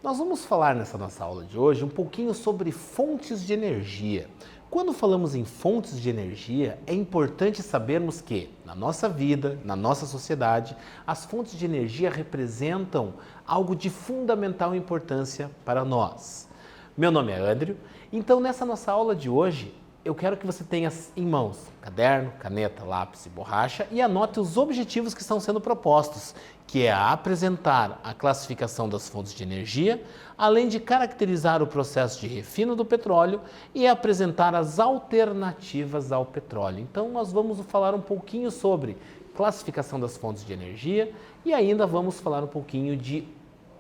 Nós vamos falar nessa nossa aula de hoje um pouquinho sobre fontes de energia. Quando falamos em fontes de energia, é importante sabermos que, na nossa vida, na nossa sociedade, as fontes de energia representam algo de fundamental importância para nós. Meu nome é Andrew, então nessa nossa aula de hoje, eu quero que você tenha em mãos caderno, caneta, lápis e borracha e anote os objetivos que estão sendo propostos, que é apresentar a classificação das fontes de energia, além de caracterizar o processo de refino do petróleo e apresentar as alternativas ao petróleo. Então, nós vamos falar um pouquinho sobre classificação das fontes de energia e ainda vamos falar um pouquinho de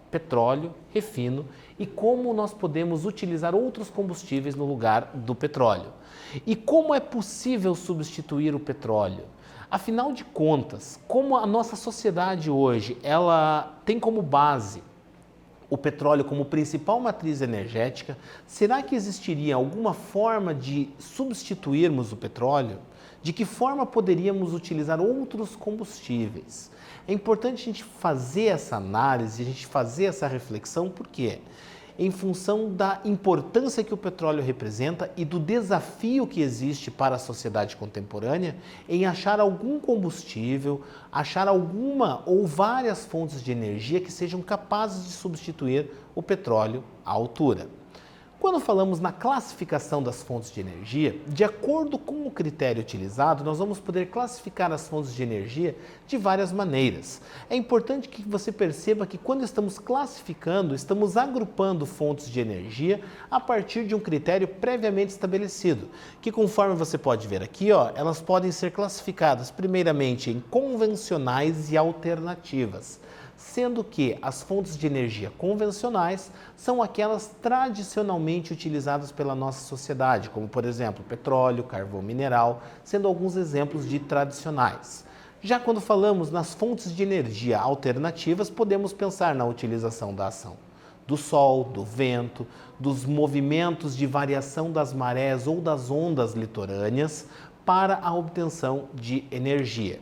petróleo, refino e como nós podemos utilizar outros combustíveis no lugar do petróleo. E como é possível substituir o petróleo? Afinal de contas, como a nossa sociedade hoje, ela tem como base o petróleo como principal matriz energética, será que existiria alguma forma de substituirmos o petróleo? De que forma poderíamos utilizar outros combustíveis? É importante a gente fazer essa análise, a gente fazer essa reflexão, por quê? Em função da importância que o petróleo representa e do desafio que existe para a sociedade contemporânea em achar algum combustível, achar alguma ou várias fontes de energia que sejam capazes de substituir o petróleo à altura. Quando falamos na classificação das fontes de energia, de acordo com o critério utilizado, nós vamos poder classificar as fontes de energia de várias maneiras. É importante que você perceba que quando estamos classificando, estamos agrupando fontes de energia a partir de um critério previamente estabelecido, que conforme você pode ver aqui, elas podem ser classificadas primeiramente em convencionais e alternativas, sendo que as fontes de energia convencionais são aquelas tradicionalmente utilizadas pela nossa sociedade, como por exemplo petróleo, carvão mineral, sendo alguns exemplos de tradicionais. Já quando falamos nas fontes de energia alternativas, podemos pensar na utilização da ação do sol, do vento, dos movimentos de variação das marés ou das ondas litorâneas para a obtenção de energia.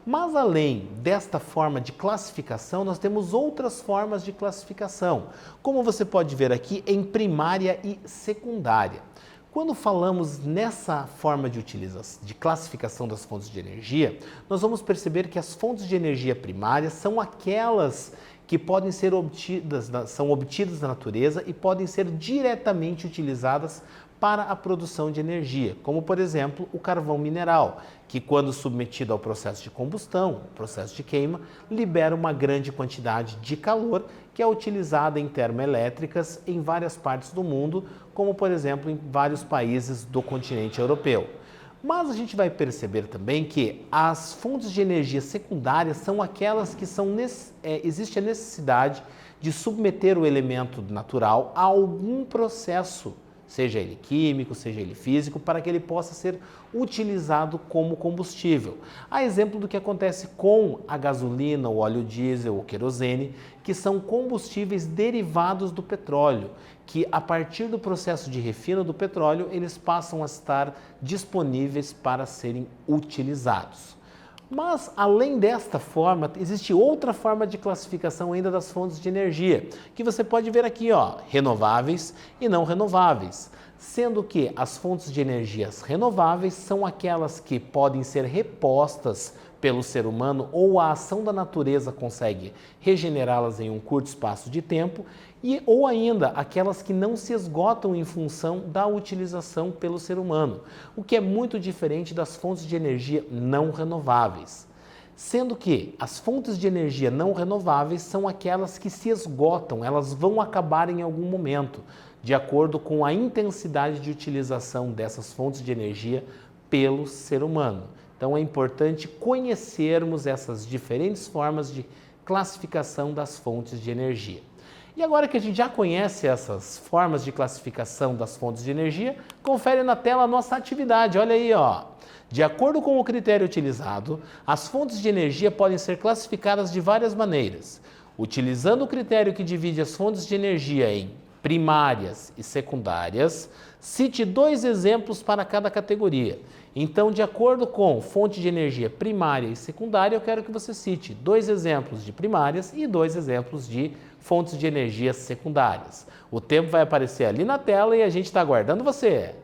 Mas além desta forma de classificação, nós temos outras formas de classificação, como você pode ver aqui em primária e secundária. Quando falamos nessa forma de classificação das fontes de energia, nós vamos perceber que as fontes de energia primária são aquelas que podem ser obtidas da natureza e podem ser diretamente utilizadas para a produção de energia, como por exemplo o carvão mineral, que quando submetido ao processo de combustão, processo de queima, libera uma grande quantidade de calor que é utilizada em termoelétricas em várias partes do mundo, como por exemplo em vários países do continente europeu. Mas a gente vai perceber também que as fontes de energia secundárias são aquelas que existe a necessidade de submeter o elemento natural a algum processo, seja ele químico, seja ele físico, para que ele possa ser utilizado como combustível. A exemplo do que acontece com a gasolina, o óleo diesel, o querosene, que são combustíveis derivados do petróleo, que a partir do processo de refino do petróleo, eles passam a estar disponíveis para serem utilizados. Mas, além desta forma, existe outra forma de classificação ainda das fontes de energia, que você pode ver aqui, renováveis e não renováveis, sendo que as fontes de energias renováveis são aquelas que podem ser repostas pelo ser humano ou a ação da natureza consegue regenerá-las em um curto espaço de tempo, ou ainda aquelas que não se esgotam em função da utilização pelo ser humano, o que é muito diferente das fontes de energia não renováveis. Sendo que as fontes de energia não renováveis são aquelas que se esgotam, elas vão acabar em algum momento, de acordo com a intensidade de utilização dessas fontes de energia pelo ser humano. Então é importante conhecermos essas diferentes formas de classificação das fontes de energia. E agora que a gente já conhece essas formas de classificação das fontes de energia, confere na tela a nossa atividade. Olha aí, De acordo com o critério utilizado, as fontes de energia podem ser classificadas de várias maneiras. Utilizando o critério que divide as fontes de energia em primárias e secundárias, cite 2 exemplos para cada categoria. Então, de acordo com fonte de energia primária e secundária, eu quero que você cite 2 exemplos de primárias e 2 exemplos de fontes de energia secundárias. O tempo vai aparecer ali na tela e a gente está aguardando você.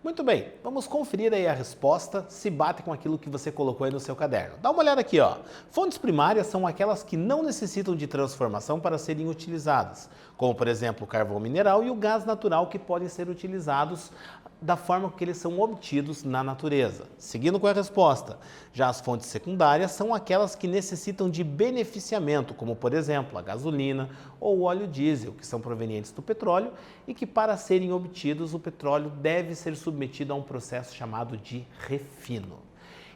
Muito bem, vamos conferir aí a resposta, se bate com aquilo que você colocou aí no seu caderno. Dá uma olhada aqui, ó. Fontes primárias são aquelas que não necessitam de transformação para serem utilizadas, como por exemplo o carvão mineral e o gás natural, que podem ser utilizados da forma que eles são obtidos na natureza. Seguindo com a resposta, já as fontes secundárias são aquelas que necessitam de beneficiamento, como por exemplo a gasolina ou o óleo diesel, que são provenientes do petróleo e que para serem obtidos o petróleo deve ser submetido a um processo chamado de refino.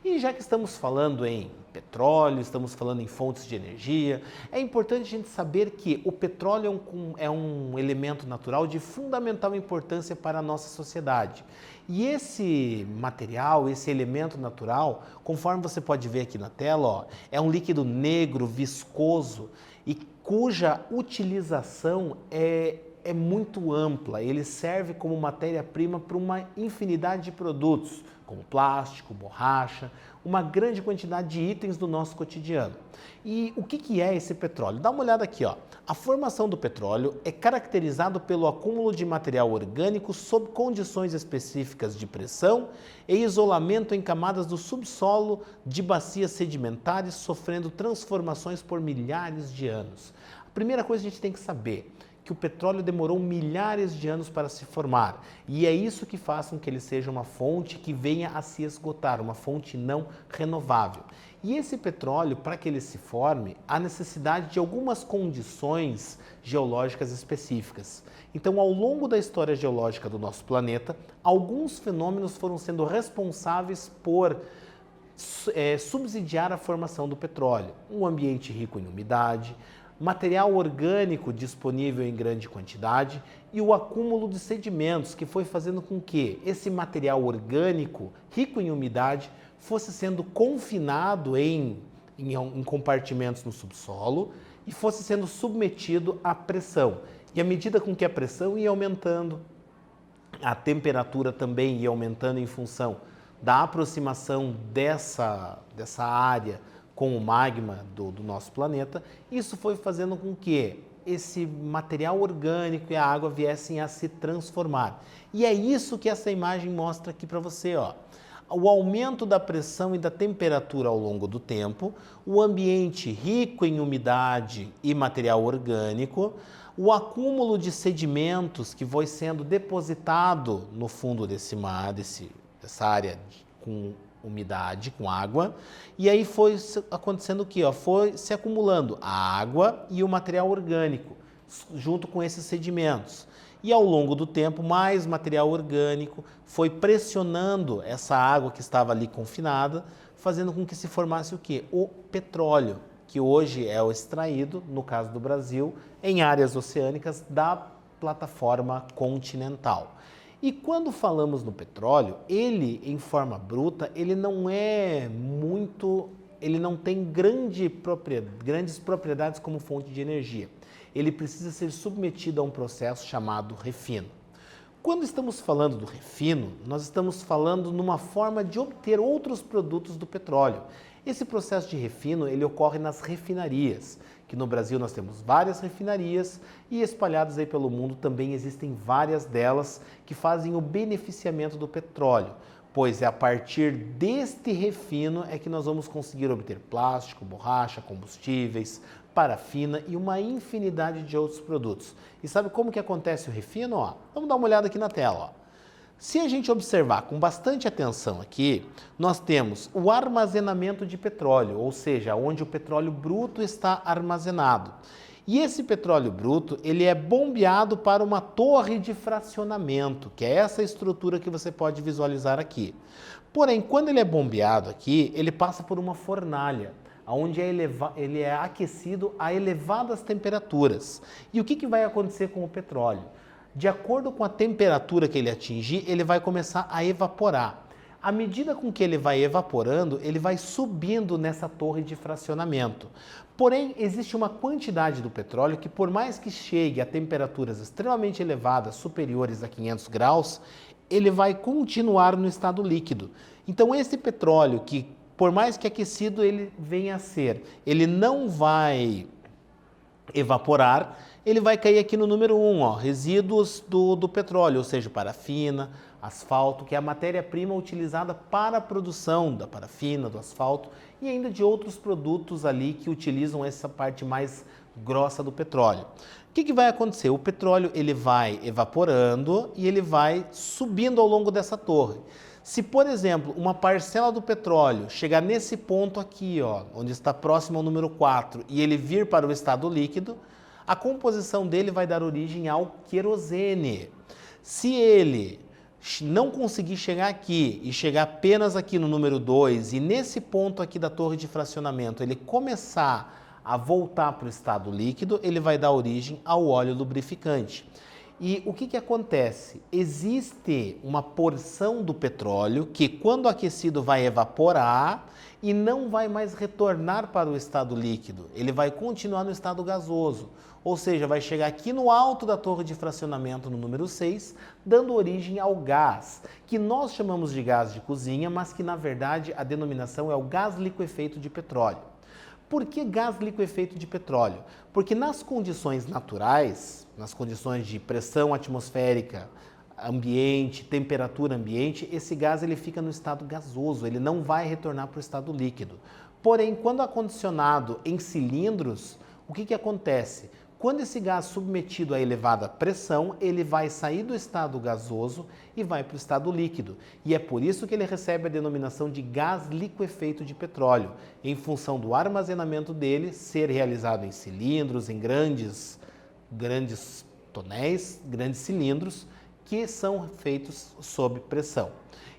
E já que estamos falando em petróleo, estamos falando em fontes de energia, é importante a gente saber que o petróleo é um elemento natural de fundamental importância para a nossa sociedade. E esse material, esse elemento natural, conforme você pode ver aqui na tela, ó, é um líquido negro, viscoso e cuja utilização é muito ampla. Ele serve como matéria-prima para uma infinidade de produtos, como plástico, borracha, uma grande quantidade de itens do nosso cotidiano. E o que é esse petróleo? Dá uma olhada aqui, ó. A formação do petróleo é caracterizado pelo acúmulo de material orgânico sob condições específicas de pressão e isolamento em camadas do subsolo de bacias sedimentares, sofrendo transformações por milhares de anos. A primeira coisa que a gente tem que saber que o petróleo demorou milhares de anos para se formar e é isso que faz com que ele seja uma fonte que venha a se esgotar, uma fonte não renovável. E esse petróleo, para que ele se forme, há necessidade de algumas condições geológicas específicas. Então, ao longo da história geológica do nosso planeta, alguns fenômenos foram sendo responsáveis por subsidiar a formação do petróleo. Um ambiente rico em umidade, material orgânico disponível em grande quantidade e o acúmulo de sedimentos, que foi fazendo com que esse material orgânico rico em umidade fosse sendo confinado em compartimentos no subsolo e fosse sendo submetido à pressão. E à medida com que a pressão ia aumentando, a temperatura também ia aumentando em função da aproximação dessa área com o magma do nosso planeta, isso foi fazendo com que esse material orgânico e a água viessem a se transformar. E é isso que essa imagem mostra aqui para você, ó. O aumento da pressão e da temperatura ao longo do tempo, o ambiente rico em umidade e material orgânico, o acúmulo de sedimentos que foi sendo depositado no fundo dessa área com umidade, com água, e aí foi acontecendo o quê? Foi se acumulando a água e o material orgânico, junto com esses sedimentos. E ao longo do tempo, mais material orgânico foi pressionando essa água que estava ali confinada, fazendo com que se formasse o quê? O petróleo, que hoje é o extraído, no caso do Brasil, em áreas oceânicas da plataforma continental. E quando falamos no petróleo, ele em forma bruta, ele não tem grandes propriedades como fonte de energia. Ele precisa ser submetido a um processo chamado refino. Quando estamos falando do refino, nós estamos falando numa forma de obter outros produtos do petróleo. Esse processo de refino, ele ocorre nas refinarias, que no Brasil nós temos várias refinarias e espalhadas aí pelo mundo também existem várias delas que fazem o beneficiamento do petróleo, pois é a partir deste refino é que nós vamos conseguir obter plástico, borracha, combustíveis, parafina e uma infinidade de outros produtos. E sabe como que acontece o refino? Vamos dar uma olhada aqui na tela. Se a gente observar com bastante atenção aqui, nós temos o armazenamento de petróleo, ou seja, onde o petróleo bruto está armazenado. E esse petróleo bruto, ele é bombeado para uma torre de fracionamento, que é essa estrutura que você pode visualizar aqui. Porém, quando ele é bombeado aqui, ele passa por uma fornalha, onde ele é aquecido a elevadas temperaturas. E o que vai acontecer com o petróleo? De acordo com a temperatura que ele atingir, ele vai começar a evaporar. À medida com que ele vai evaporando, ele vai subindo nessa torre de fracionamento. Porém, existe uma quantidade do petróleo que, por mais que chegue a temperaturas extremamente elevadas, superiores a 500 graus, ele vai continuar no estado líquido. Então, esse petróleo que, por mais que aquecido ele venha a ser, ele não vai evaporar, ele vai cair aqui no número 1, resíduos do petróleo, ou seja, parafina, asfalto, que é a matéria-prima utilizada para a produção da parafina, do asfalto e ainda de outros produtos ali que utilizam essa parte mais grossa do petróleo. O que vai acontecer? O petróleo ele vai evaporando e ele vai subindo ao longo dessa torre. Se, por exemplo, uma parcela do petróleo chegar nesse ponto aqui, onde está próximo ao número 4, e ele vir para o estado líquido, a composição dele vai dar origem ao querosene. Se ele não conseguir chegar aqui e chegar apenas aqui no número 2 e nesse ponto aqui da torre de fracionamento ele começar a voltar para o estado líquido, ele vai dar origem ao óleo lubrificante. E o que acontece? Existe uma porção do petróleo que, quando aquecido, vai evaporar e não vai mais retornar para o estado líquido. Ele vai continuar no estado gasoso, ou seja, vai chegar aqui no alto da torre de fracionamento, no número 6, dando origem ao gás, que nós chamamos de gás de cozinha, mas que, na verdade, a denominação é o gás liquefeito de petróleo. Por que gás liquefeito de petróleo? Porque nas condições naturais, nas condições de pressão atmosférica, ambiente, temperatura ambiente, esse gás ele fica no estado gasoso, ele não vai retornar para o estado líquido. Porém, quando acondicionado em cilindros, o que acontece? Quando esse gás submetido a elevada pressão, ele vai sair do estado gasoso e vai para o estado líquido. E é por isso que ele recebe a denominação de gás liquefeito de petróleo, em função do armazenamento dele ser realizado em cilindros, em grandes tonéis, grandes cilindros, que são feitos sob pressão.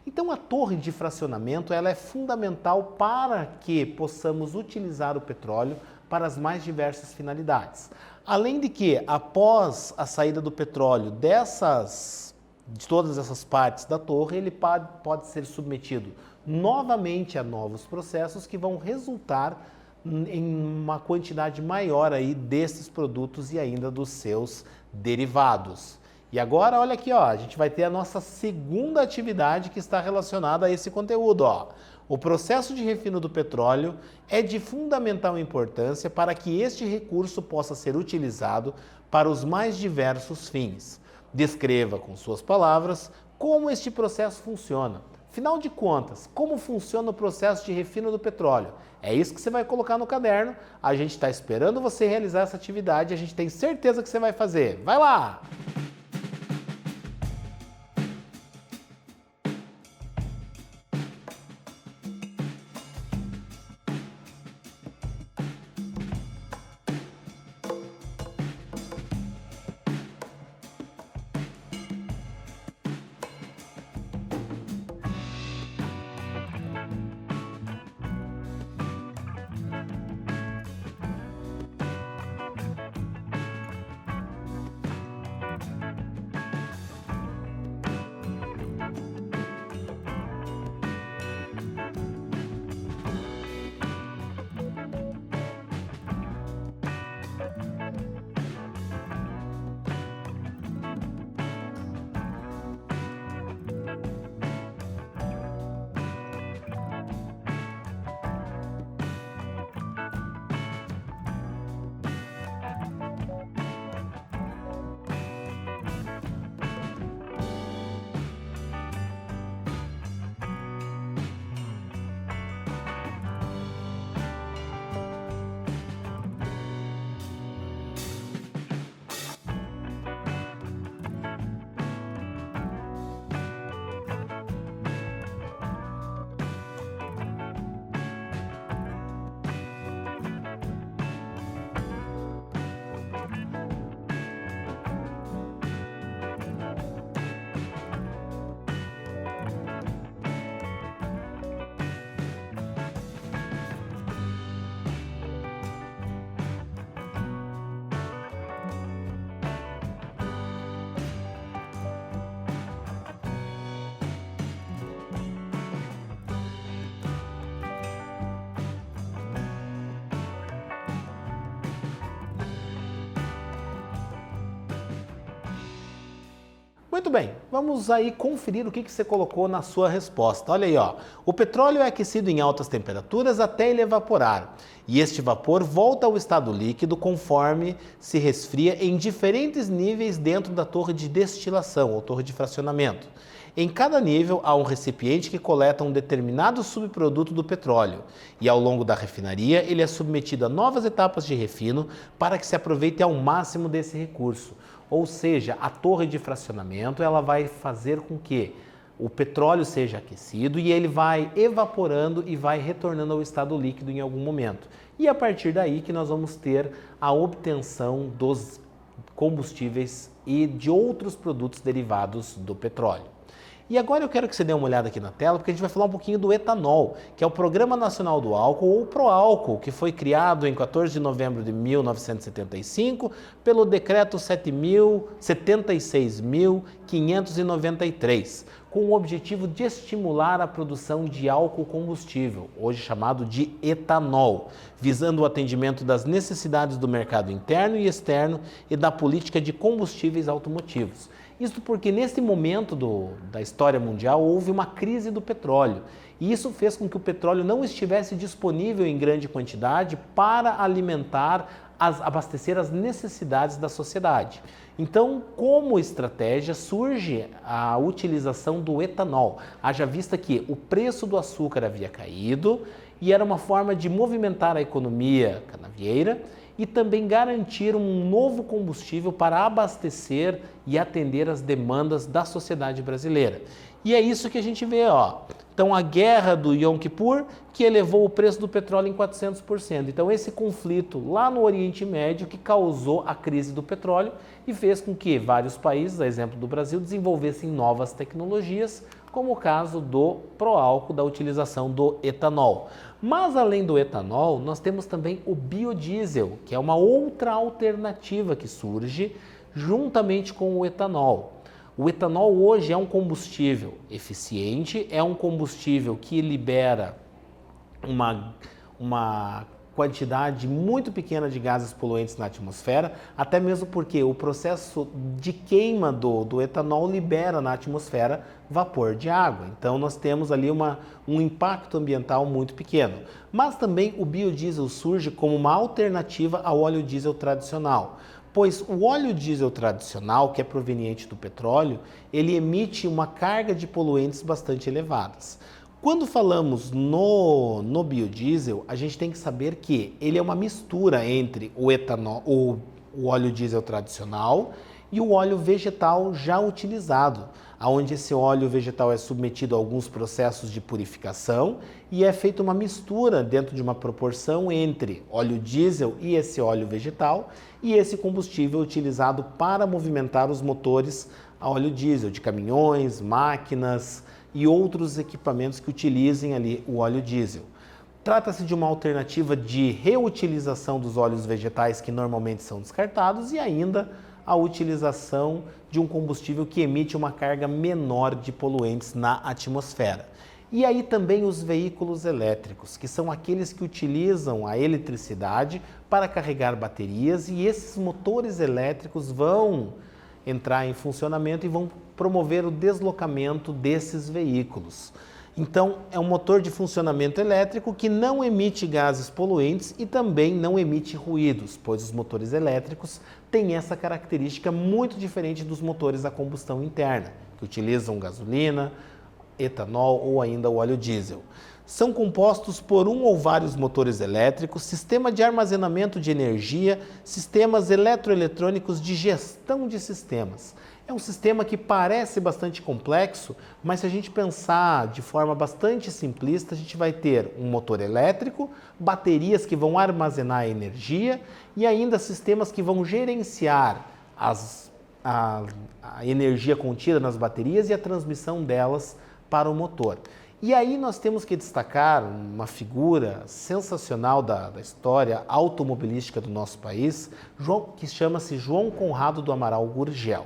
Então a torre de fracionamento ela é fundamental para que possamos utilizar o petróleo para as mais diversas finalidades. Além de que, após a saída do petróleo de todas essas partes da torre, ele pode ser submetido novamente a novos processos que vão resultar em uma quantidade maior aí desses produtos e ainda dos seus derivados. E agora, olha aqui, a gente vai ter a nossa segunda atividade que está relacionada a esse conteúdo, O processo de refino do petróleo é de fundamental importância para que este recurso possa ser utilizado para os mais diversos fins. Descreva com suas palavras como este processo funciona. Afinal de contas, como funciona o processo de refino do petróleo? É isso que você vai colocar no caderno. A gente está esperando você realizar essa atividade e a gente tem certeza que você vai fazer. Vai lá! Muito bem, vamos aí conferir o que você colocou na sua resposta. Olha aí, ó. O petróleo é aquecido em altas temperaturas até ele evaporar. E este vapor volta ao estado líquido conforme se resfria em diferentes níveis dentro da torre de destilação ou torre de fracionamento. Em cada nível há um recipiente que coleta um determinado subproduto do petróleo e ao longo da refinaria ele é submetido a novas etapas de refino para que se aproveite ao máximo desse recurso. Ou seja, a torre de fracionamento ela vai fazer com que o petróleo seja aquecido e ele vai evaporando e vai retornando ao estado líquido em algum momento. E a partir daí que nós vamos ter a obtenção dos combustíveis e de outros produtos derivados do petróleo. E agora eu quero que você dê uma olhada aqui na tela, porque a gente vai falar um pouquinho do etanol, que é o Programa Nacional do Álcool, ou Proálcool, que foi criado em 14 de novembro de 1975 pelo Decreto 76.593, com o objetivo de estimular a produção de álcool combustível, hoje chamado de etanol, visando o atendimento das necessidades do mercado interno e externo e da política de combustíveis automotivos. Isso porque nesse momento da história mundial houve uma crise do petróleo e isso fez com que o petróleo não estivesse disponível em grande quantidade para abastecer as necessidades da sociedade. Então, como estratégia, surge a utilização do etanol, haja vista que o preço do açúcar havia caído e era uma forma de movimentar a economia canavieira e também garantir um novo combustível para abastecer e atender as demandas da sociedade brasileira. E é isso que a gente vê, ó. Então, a guerra do Yom Kippur, que elevou o preço do petróleo em 400%. Então, esse conflito lá no Oriente Médio que causou a crise do petróleo e fez com que vários países, a exemplo do Brasil, desenvolvessem novas tecnologias, como o caso do proálcool, da utilização do etanol. Mas além do etanol, nós temos também o biodiesel, que é uma outra alternativa que surge juntamente com o etanol. O etanol hoje é um combustível eficiente, é um combustível que libera uma quantidade muito pequena de gases poluentes na atmosfera, até mesmo porque o processo de queima do etanol libera na atmosfera vapor de água. Então nós temos ali um impacto ambiental muito pequeno. Mas também o biodiesel surge como uma alternativa ao óleo diesel tradicional. Pois o óleo diesel tradicional, que é proveniente do petróleo, ele emite uma carga de poluentes bastante elevadas. Quando falamos no biodiesel, a gente tem que saber que ele é uma mistura entre o etanol, o óleo diesel tradicional e o óleo vegetal já utilizado, onde esse óleo vegetal é submetido a alguns processos de purificação e é feita uma mistura dentro de uma proporção entre óleo diesel e esse óleo vegetal e esse combustível utilizado para movimentar os motores a óleo diesel de caminhões, máquinas e outros equipamentos que utilizem ali o óleo diesel. Trata-se de uma alternativa de reutilização dos óleos vegetais que normalmente são descartados e ainda a utilização de um combustível que emite uma carga menor de poluentes na atmosfera. E aí também os veículos elétricos, que são aqueles que utilizam a eletricidade para carregar baterias e esses motores elétricos vão entrar em funcionamento e vão promover o deslocamento desses veículos. Então, é um motor de funcionamento elétrico que não emite gases poluentes e também não emite ruídos, pois os motores elétricos têm essa característica muito diferente dos motores a combustão interna, que utilizam gasolina, etanol ou ainda o óleo diesel. São compostos por um ou vários motores elétricos, sistema de armazenamento de energia, sistemas eletroeletrônicos de gestão de sistemas. É um sistema que parece bastante complexo, mas se a gente pensar de forma bastante simplista, a gente vai ter um motor elétrico, baterias que vão armazenar a energia e ainda sistemas que vão gerenciar a energia contida nas baterias e a transmissão delas para o motor. E aí nós temos que destacar uma figura sensacional da história automobilística do nosso país, que chama-se João Conrado do Amaral Gurgel.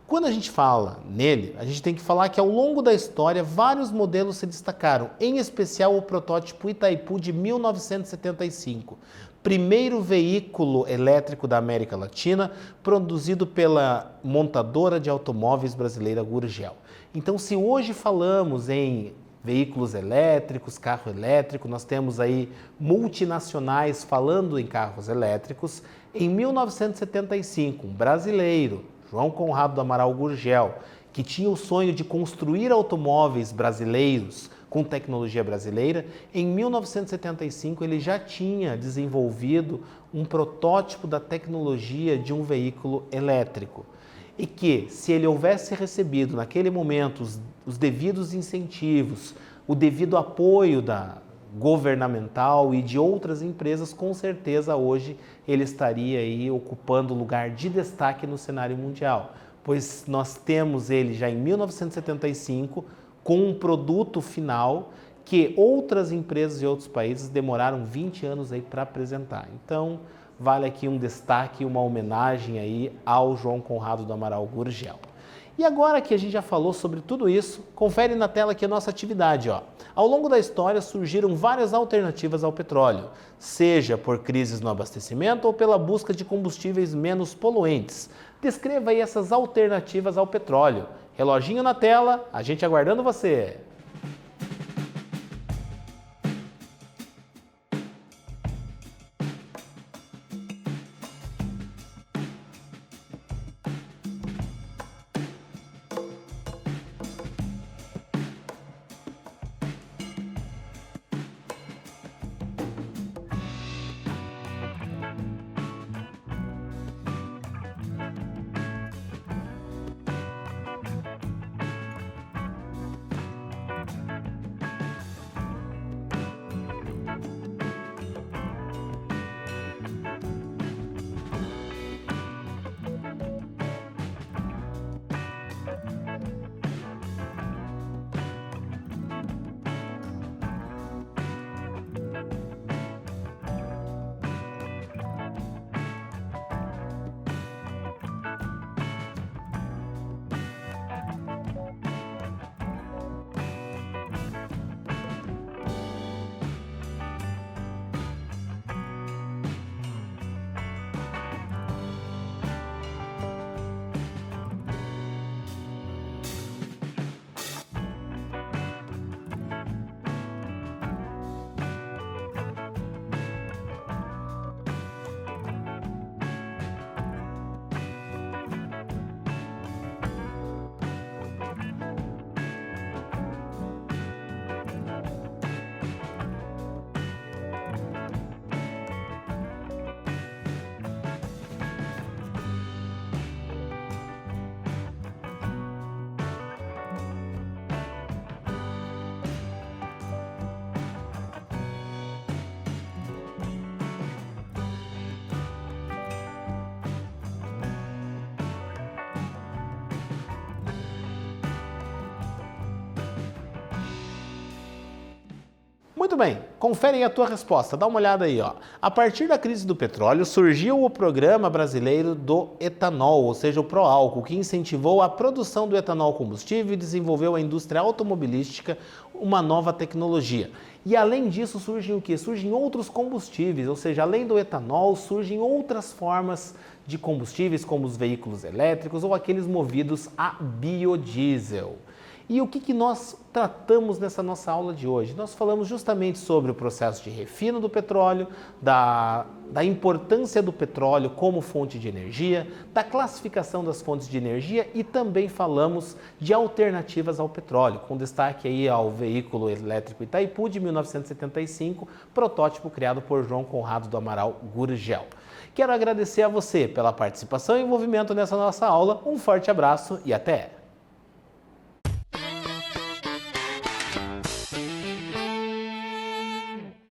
Quando a gente fala nele, a gente tem que falar que ao longo da história vários modelos se destacaram, em especial o protótipo Itaipu de 1975, primeiro veículo elétrico da América Latina, produzido pela montadora de automóveis brasileira Gurgel. Então, se hoje falamos em veículos elétricos, carro elétrico, nós temos aí multinacionais falando em carros elétricos. Em 1975, um brasileiro, João Conrado do Amaral Gurgel, que tinha o sonho de construir automóveis brasileiros com tecnologia brasileira, em 1975 ele já tinha desenvolvido um protótipo da tecnologia de um veículo elétrico. E que, se ele houvesse recebido naquele momento os devidos incentivos, o devido apoio governamental e de outras empresas, com certeza hoje ele estaria aí ocupando lugar de destaque no cenário mundial, pois nós temos ele já em 1975 com um produto final que outras empresas e outros países demoraram 20 anos aí para apresentar. Então, vale aqui um destaque, uma homenagem aí ao João Conrado do Amaral Gurgel. E agora que a gente já falou sobre tudo isso, confere na tela aqui a nossa atividade. Ao longo da história surgiram várias alternativas ao petróleo, seja por crises no abastecimento ou pela busca de combustíveis menos poluentes. Descreva aí essas alternativas ao petróleo. Reloginho na tela, a gente aguardando você! Muito bem, confere aí a tua resposta, dá uma olhada aí. A partir da crise do petróleo, surgiu o Programa Brasileiro do Etanol, ou seja, o Proálcool, que incentivou a produção do etanol combustível e desenvolveu a indústria automobilística uma nova tecnologia. E além disso, surgem o quê? Surgem outros combustíveis, ou seja, além do etanol, surgem outras formas de combustíveis, como os veículos elétricos ou aqueles movidos a biodiesel. E o que nós tratamos nessa nossa aula de hoje? Nós falamos justamente sobre o processo de refino do petróleo, da importância do petróleo como fonte de energia, da classificação das fontes de energia e também falamos de alternativas ao petróleo, com destaque aí ao veículo elétrico Itaipu de 1975, protótipo criado por João Conrado do Amaral Gurgel. Quero agradecer a você pela participação e envolvimento nessa nossa aula. Um forte abraço e até!